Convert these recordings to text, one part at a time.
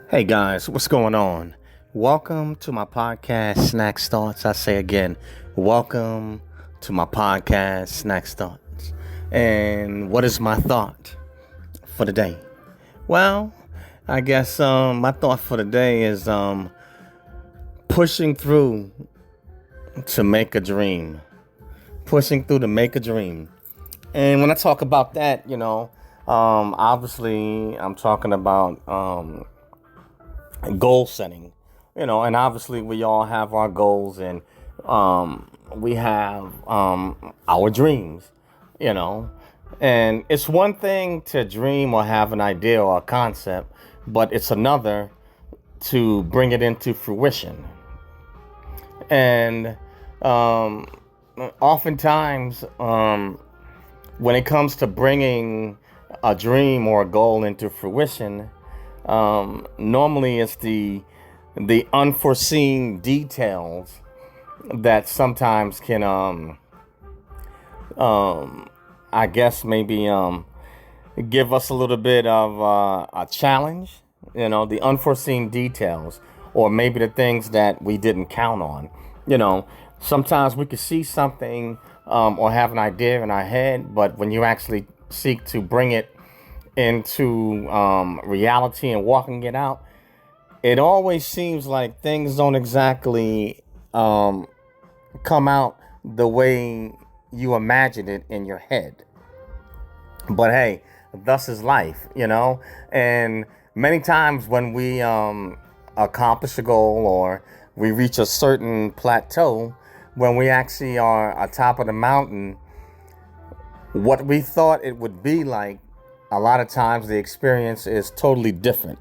Hey guys, what's going on? Welcome to my podcast, Snacks Thoughts. I say again, welcome to my podcast, Snacks Thoughts. And what is my thought for the day? Well, I guess my thought for the day is pushing through to make a dream. Pushing through to make a dream. And when I talk about that, obviously I'm talking about goal setting, and obviously we all have our goals and we have our dreams, you know, and it's one thing to dream or have an idea or a concept, but it's another to bring it into fruition. And um, oftentimes, when it comes to bringing a dream or a goal into fruition, normally it's the unforeseen details that sometimes can I guess maybe give us a little bit of a challenge, the unforeseen details, or maybe the things that we didn't count on. Sometimes we could see something or have an idea in our head, but when you actually seek to bring it into reality and walking it out, it always seems like things don't exactly come out the way you imagined it in your head. But hey, thus is life, And many times when we accomplish a goal or we reach a certain plateau, when we actually are atop of the mountain, what we thought it would be like, a lot of times the experience is totally different.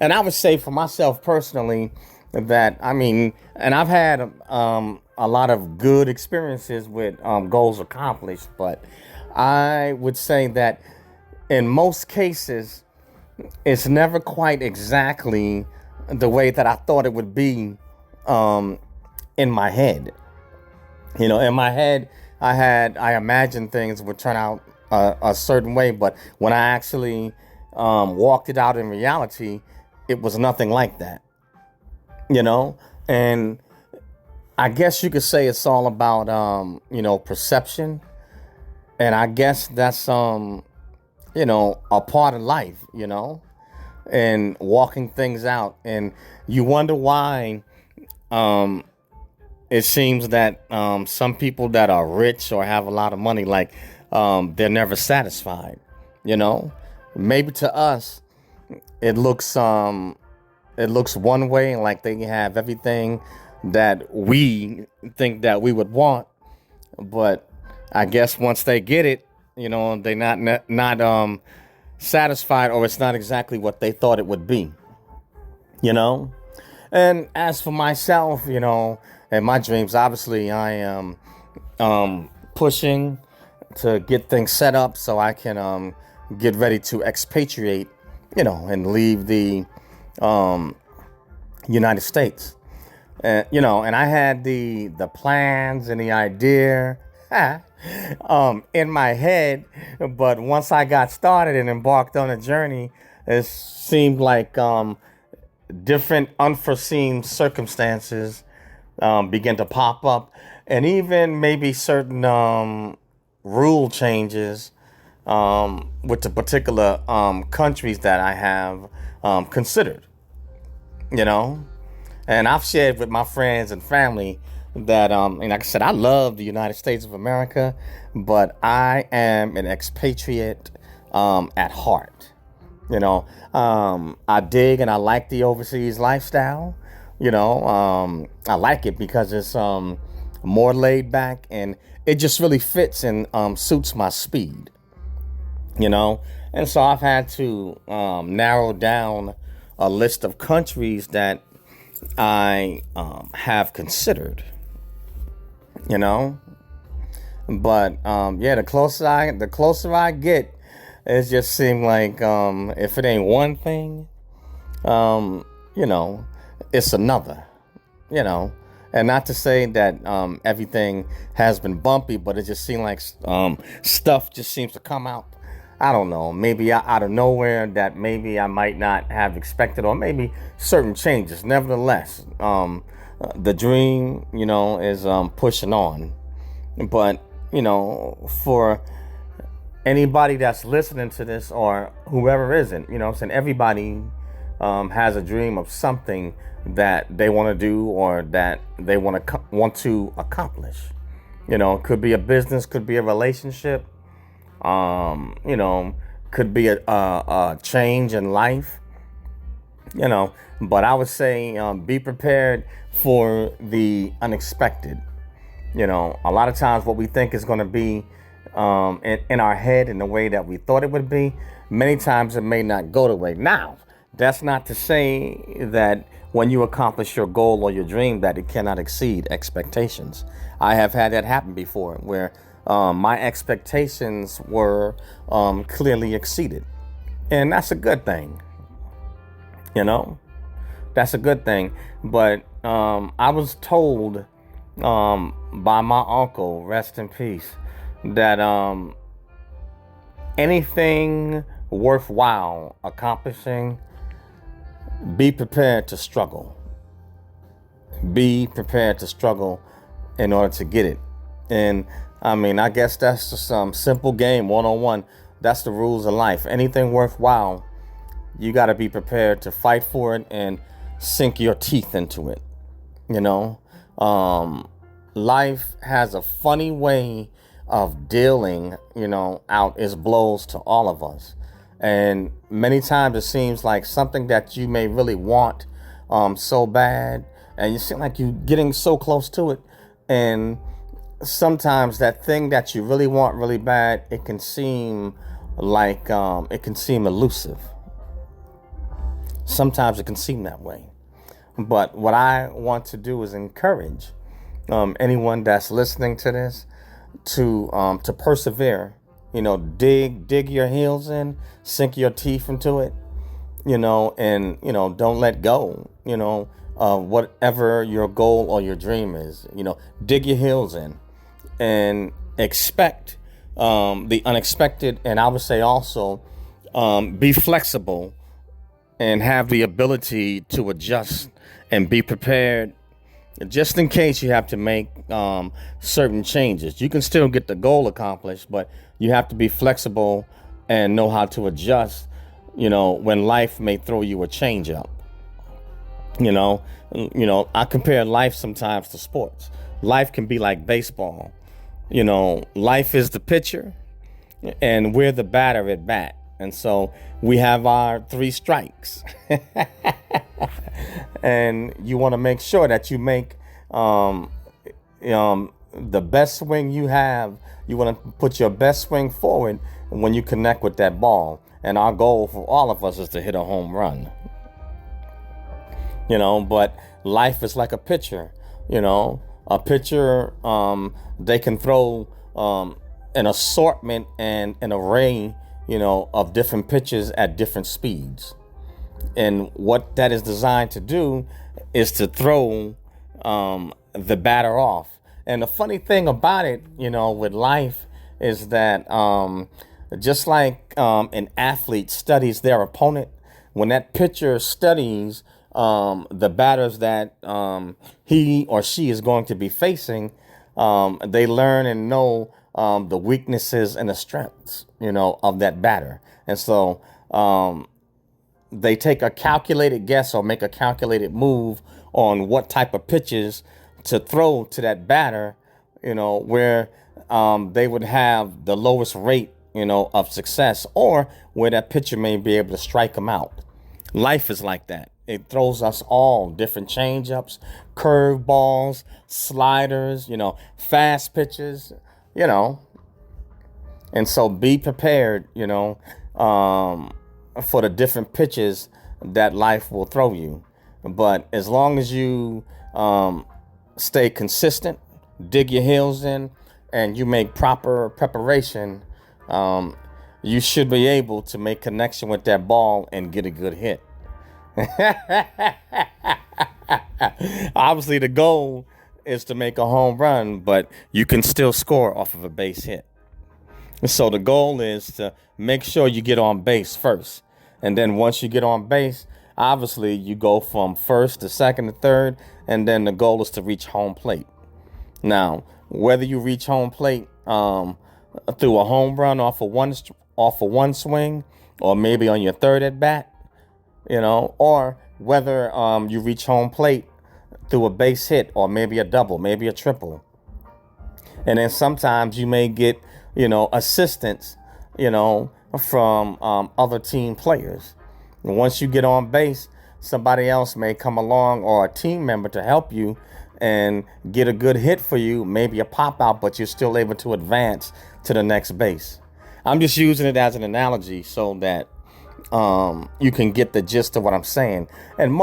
And I would say for myself personally that, and I've had a lot of good experiences with goals accomplished, but I would say that in most cases, it's never quite exactly the way that I thought it would be in my head. In my head, I imagined things would turn out a certain way, but when I actually walked it out in reality, it was nothing like that, And I guess you could say it's all about perception, and I guess that's a part of life, and walking things out, and you wonder why it seems that some people that are rich or have a lot of money, like they're never satisfied. Maybe to us it looks one way, like they have everything that we think that we would want, but I guess once they get it, they're not satisfied, or it's not exactly what they thought it would be. And as for myself, and my dreams, obviously I am pushing to get things set up so I can get ready to expatriate, and leave the United States. And I had the plans and the idea in my head, but once I got started and embarked on a journey, it seemed like different unforeseen circumstances begin to pop up, and even maybe certain rule changes with the particular countries that I have considered, And I've shared with my friends and family that, and like I said, I love the United States of America, but I am an expatriate at heart. I dig and I like the overseas lifestyle. I like it because it's more laid back, and it just really fits and suits my speed. And so I've had to narrow down a list of countries that I have considered. But yeah, the closer I get, it just seems like if it ain't one thing, it's another. And not to say that everything has been bumpy, but it just seems like stuff just seems to come out I don't know, maybe out of nowhere that maybe I might not have expected, or maybe certain changes. Nevertheless, the dream, is pushing on. But, for anybody that's listening to this, or whoever isn't, I'm saying everybody has a dream of something that they want to do, or that they want to accomplish. It could be a business, could be a relationship, you know, could be a change in life, but I would say be prepared for the unexpected. A lot of times what we think is going to be in our head in the way that we thought it would be, many times it may not go the way. Now, that's not to say that when you accomplish your goal or your dream that it cannot exceed expectations. I have had that happen before, where my expectations were clearly exceeded. And that's a good thing, you know? That's a good thing. But I was told by my uncle, rest in peace, that anything worthwhile accomplishing, be prepared to struggle. Be prepared to struggle in order to get it. And I mean, I guess that's just some simple game 101. That's the rules of life. Anything worthwhile, you got to be prepared to fight for it and sink your teeth into it. Life has a funny way of dealing, out its blows to all of us. And many times it seems like something that you may really want so bad, and you seem like you're getting so close to it. And sometimes that thing that you really want really bad, it can seem like it can seem elusive. Sometimes it can seem that way. But what I want to do is encourage anyone that's listening to this to persevere. Dig your heels in, sink your teeth into it, and don't let go, whatever your goal or your dream is. Dig your heels in and expect the unexpected. And I would say also be flexible and have the ability to adjust and be prepared just in case you have to make certain changes. You can still get the goal accomplished, but you have to be flexible and know how to adjust, when life may throw you a change up. I compare life sometimes to sports. Life can be like baseball. Life is the pitcher and we're the batter at bat. And so we have our 3 strikes. And you want to make sure that you make the best swing you have. You want to put your best swing forward when you connect with that ball. And our goal for all of us is to hit a home run. But life is like a pitcher. A pitcher, they can throw an assortment and an array, of different pitches at different speeds. And what that is designed to do is to throw the batter off. And the funny thing about it, with life is that just like an athlete studies their opponent, when that pitcher studies the batters that he or she is going to be facing, they learn and know the weaknesses and the strengths, of that batter. And so they take a calculated guess or make a calculated move on what type of pitches to throw to that batter, where they would have the lowest rate, of success, or where that pitcher may be able to strike them out. Life is like that. It throws us all different changeups, curve balls, sliders, fast pitches, And so be prepared, for the different pitches that life will throw you. But as long as you stay consistent, dig your heels in, and you make proper preparation, you should be able to make connection with that ball and get a good hit. Obviously, the goal is to make a home run, but you can still score off of a base hit. So the goal is to make sure you get on base first. And then once you get on base, obviously you go from first to second to third. And then the goal is to reach home plate. Now, whether you reach home plate through a home run off of one swing, or maybe on your third at bat, or whether you reach home plate through a base hit, or maybe a double, maybe a triple. And then sometimes you may get, assistance, from other team players. And once you get on base, somebody else may come along, or a team member, to help you and get a good hit for you, maybe a pop out, but you're still able to advance to the next base. I'm just using it as an analogy so that you can get the gist of what I'm saying. And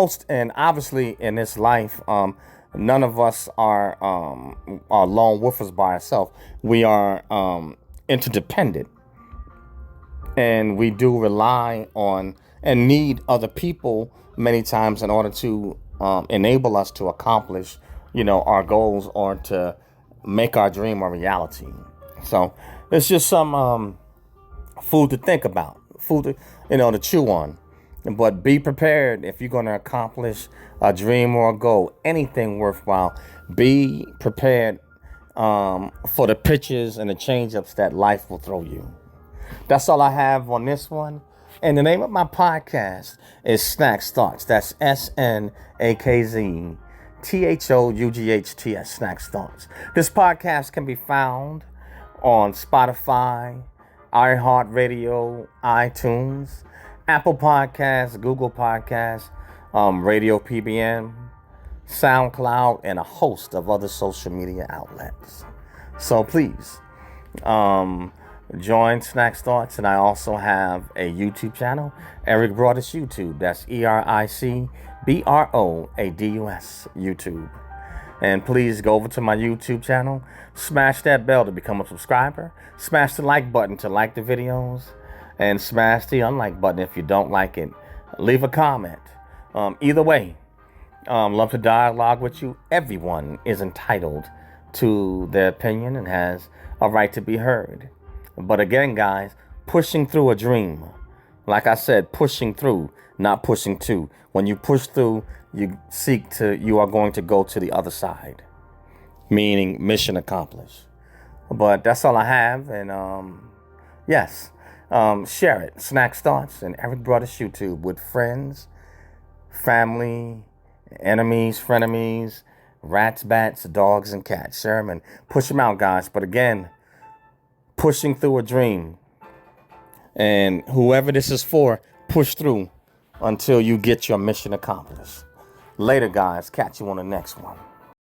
obviously in this life, none of us are lone wolfers by ourselves. We are interdependent, and we do rely on and need other people many times in order to enable us to accomplish, our goals, or to make our dream a reality. So it's just some food to think about, food to chew on. But be prepared if you're going to accomplish a dream or a goal, anything worthwhile. Be prepared for the pitches and the change-ups that life will throw you. That's all I have on this one. And the name of my podcast is Snakz Thoughts. That's SNAKZTHOUGHTS, Snakz Thoughts. This podcast can be found on Spotify, iHeartRadio, iTunes, Apple Podcasts, Google Podcasts, Radio PBN, SoundCloud, and a host of other social media outlets. So please join Snakz Thoughts. And I also have a YouTube channel, Eric Broadus YouTube. That's EricBroadus YouTube. And please go over to my YouTube channel, smash that bell to become a subscriber, smash the like button to like the videos, and smash the unlike button if you don't like it. Leave a comment. Either way, love to dialogue with you. Everyone is entitled to their opinion and has a right to be heard. But again, guys, pushing through a dream. Like I said, pushing through, not pushing to. When you push through, you are going to go to the other side. Meaning mission accomplished. But that's all I have. And yes, share it. Snakz Thoughts and Eric Broadus YouTube with friends, family, enemies, frenemies, rats, bats, dogs, and cats. Share them and push them out, guys. But again, pushing through a dream. And whoever this is for, push through until you get your mission accomplished. Later, guys. Catch you on the next one.